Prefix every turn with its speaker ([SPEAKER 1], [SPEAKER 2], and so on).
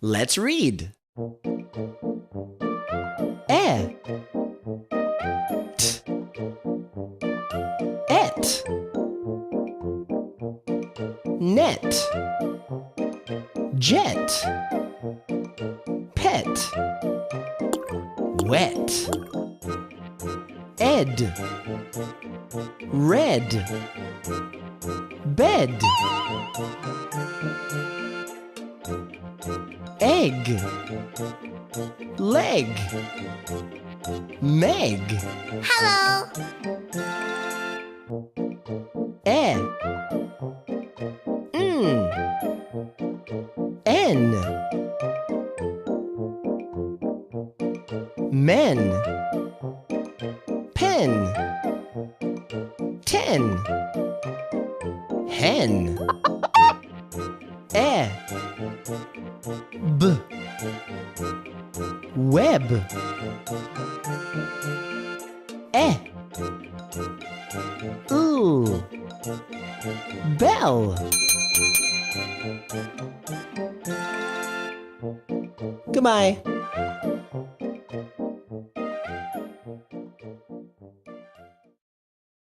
[SPEAKER 1] Let's read. E, t, et, net, jet, pet, wet, ed, red, bed, egg, leg, meg.
[SPEAKER 2] Hello.
[SPEAKER 1] E, N, men, pen, ten, hen. E, b, web. E, ooh, bell. Goodbye.